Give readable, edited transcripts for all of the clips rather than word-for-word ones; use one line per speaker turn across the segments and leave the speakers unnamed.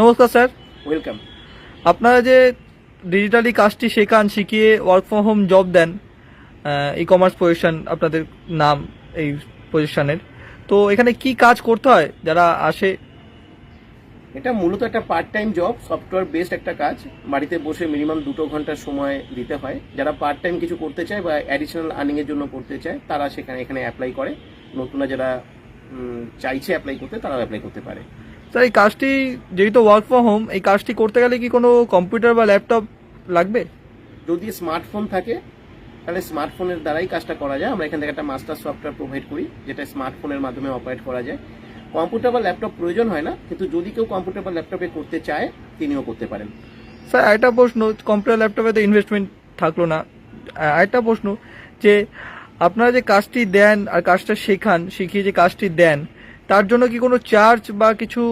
নমস্কার sir.
Welcome.
আপনারা যে ডিজিটালি কাজটি শেখান, শিখিয়ে ওয়ার্ক ফ্রম হোম জব দেন, ই কমার্স পজিশন আপনাদের নাম এই পজিশনের, তো এখানে কি কাজ করতে হয় যারা আসে?
এটা মূলত একটা part time job, software based একটা কাজ। বাড়িতে বসে মিনিমাম 2 ঘন্টার সময় দিতে হয়। যারা পার্ট টাইম কিছু করতে চায় বা অ্যাডিশনাল আর্নিং এর জন্য করতে চায় তারা এখানে অ্যাপ্লাই করে। নতুনরা যারা চাইছে অ্যাপ্লাই করতে তারাও অ্যাপ্লাই করতে পারে।
স্যার, এই কাজটি যেহেতু ওয়ার্ক ফ্রম হোম, এই কাজটি করতে গেলে কি কোনো কম্পিউটার বা ল্যাপটপ লাগবে?
যদি স্মার্টফোন থাকে তাহলে স্মার্টফোনের দ্বারাই কাজটা করা যায়। আমরা এখান থেকে একটা মাস্টার সফটওয়্যার প্রোভাইড করি যেটা স্মার্টফোনের মাধ্যমে অপারেট করা যায়। কম্পিউটার বা ল্যাপটপ প্রয়োজন হয় না, কিন্তু যদি কেউ কম্পিউটার বা ল্যাপটপে করতে চায় তিনিও করতে পারেন।
স্যার, একটা প্রশ্ন, কম্পিউটার ল্যাপটপে তো ইনভেস্টমেন্ট থাকলো না, একটা প্রশ্ন যে আপনারা যে কাজটি দেন আর কাজটা শেখান, শিখিয়ে যে কাজটি দেন, তার জন্য কি কোনো চার্জ বা কিছু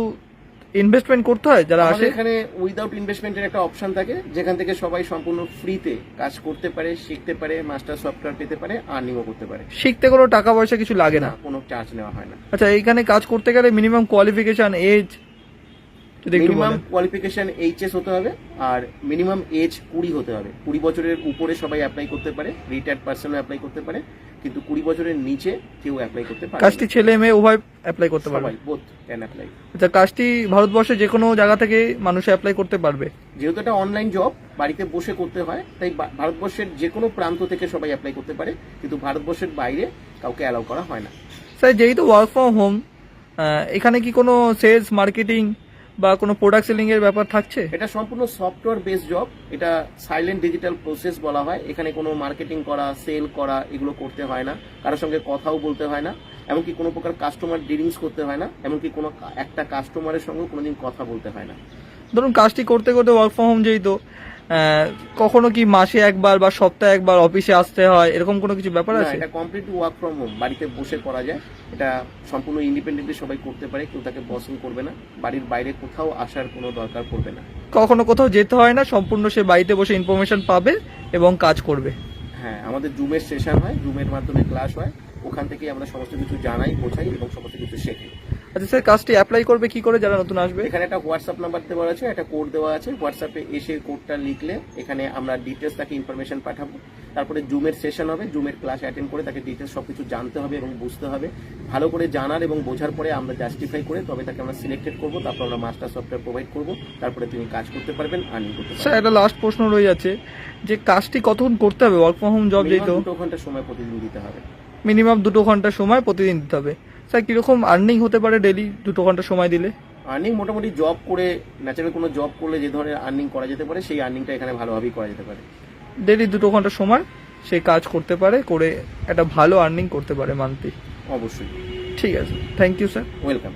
ইনভেস্টমেন্ট করতে হয় যারা আসে?
এখানে উইদাউট ইনভেস্টমেন্টের একটা অপশন থাকে যেখান থেকে সবাই সম্পূর্ণ ফ্রিতে কাজ করতে পারে, শিখতে পারে, মাস্টার সফটওয়্যার পেতে পারে, আর্নিংও করতে পারে।
শিখতে কোনো টাকা পয়সা কিছু লাগে না?
কোনো চার্জ নেওয়া হয় না।
আচ্ছা, এইখানে কাজ করতে গেলে মিনিমাম কোয়ালিফিকেশন, এজ যদি একটু
মিনিমাম
বলেন।
কোয়ালিফিকেশন এইচএস হতে হবে আর মিনিমাম এজ 20 হতে হবে। 20 বছরের উপরে সবাই অ্যাপ্লাই করতে পারে, রিটায়ার্ড পার্সনও অ্যাপ্লাই করতে পারে, কিন্তু 20 বছরের নিচে কেউ অ্যাপ্লাই করতে পারে না।
কাজটি ছেলে মেয়ে উভয় অ্যাপ্লাই করতে পারবে?
সবাই বোথ ক্যান অ্যাপ্লাই।
আচ্ছা, কাজটি ভারতবর্ষে যে কোনো জায়গা থেকে মানুষ অ্যাপ্লাই করতে পারবে?
যেহেতু এটা অনলাইন জব, বাড়িতে বসে করতে হয়, তাই ভারতবর্ষের যে কোনো প্রান্ত থেকে সবাই অ্যাপ্লাই করতে পারে, কিন্তু ভারতবর্ষের বাইরে কাউকে অ্যালাউ করা হয় না।
স্যার, যেহেতু ওয়ার্ক ফ্রম হোম, এখানে কি কোনো সেলস, মার্কেটিং বা কোনো প্রোডাক্ট সেলিং এর ব্যাপার থাকছে?
এটা সম্পূর্ণ সফটওয়্যার বেসড জব। এটা সাইলেন্ট ডিজিটাল প্রসেস বলা হয়। এখানে কোনো মার্কেটিং করা, সেল করা এগুলো করতে হয় না, কারোর সঙ্গে কথাও বলতে হয় না, এমনকি কোনো প্রকার কাস্টমার ডিলিংস করতে হয় না, এমনকি কোনো একটা কাস্টমারের সঙ্গে কোনোদিন কথা বলতে হয় না।
ধরুন কাজটি করতে করতে ওয়ার্ক ফ্রম হোম যেহেতু, কখনো কি মাসে একবার বা সপ্তাহে একবার অফিসে আসতে হয়, এরকম কোনো কিছু ব্যাপার
না,
আছে?
এটা কমপ্লিট ওয়ার্ক ফ্রম হোম, বাড়িতে বসে করা যায়। এটা সম্পূর্ণ ইন্ডিপেন্ডেন্টলি সবাই করতে পারে, কেউ তাকে বসিং করবে না, বাড়ির বাইরে কোথাও আসার কোনো দরকার পড়বে না।
কখনো কোথাও যেতে হয় না, সম্পূর্ণ সে বাড়িতে বসে ইনফরমেশন পাবে এবং কাজ করবে?
হ্যাঁ, আমাদের জুমের সেশন হয়, জুমের মাধ্যমে ক্লাস হয়, ওখান থেকেই আমরা সমস্ত কিছু জানাই, বোঝাই এবং সমস্ত কিছু শেখাই।
আচ্ছা স্যার, কাজটি অ্যাপ্লাই করবে কি করে যারা নতুন আসবে?
এখানে একটা হোয়াটসঅ্যাপ নাম্বার দেওয়া আছে, একটা কোড দেওয়া আছে। হোয়াটসঅ্যাপে এসে কোডটা লিখলে এখানে আমরা ডিটেলস তাকে ইনফরমেশন পাঠাবো। তারপরে জুমের সেশন হবে, জুমের ক্লাস অ্যাটেন্ড করে তাকে ডিটেলস সবকিছু জানতে হবে এবং বুঝতে হবে। ভালো করে জানার এবং বোঝার পরে আমরা জাস্টিফাই করে তবে তাকে আমরা সিলেক্টেড করবো। তারপর আমরা মাস্টার সফটওয়্যার প্রোভাইড করবো। তারপরে তিনি কাজ করতে পারবেন, আর্নিং করতে
স্যার,
পারবেন।
একটা লাস্ট প্রশ্ন রয়ে যাচ্ছে যে কাজটি কতক্ষণ করতে হবে? ওয়ার্ক ফ্রম হোম জব যেহেতু
2 ঘন্টা সময় প্রতিদিন দিতে হবে।
মিনিমাম 2 ঘন্টা সময় প্রতিদিন দিতে হবে। স্যার, কিরকম আর্নিং হতে পারে ডেলি 2 ঘন্টা সময় দিলে?
আর্নিং মোটামুটি জব করে, ন্যাচারাল কোনো জব করলে যে ধরনের আর্নিং করা যেতে পারে সেই আর্নিংটা এখানে ভালোভাবেই করা যেতে পারে।
ডেলি 2 ঘন্টা সময় সে কাজ করতে পারে, করে একটা ভালো আর্নিং করতে পারে মান্থলি।
অবশ্যই।
ঠিক আছে, থ্যাংক ইউ স্যার।
ওয়েলকাম।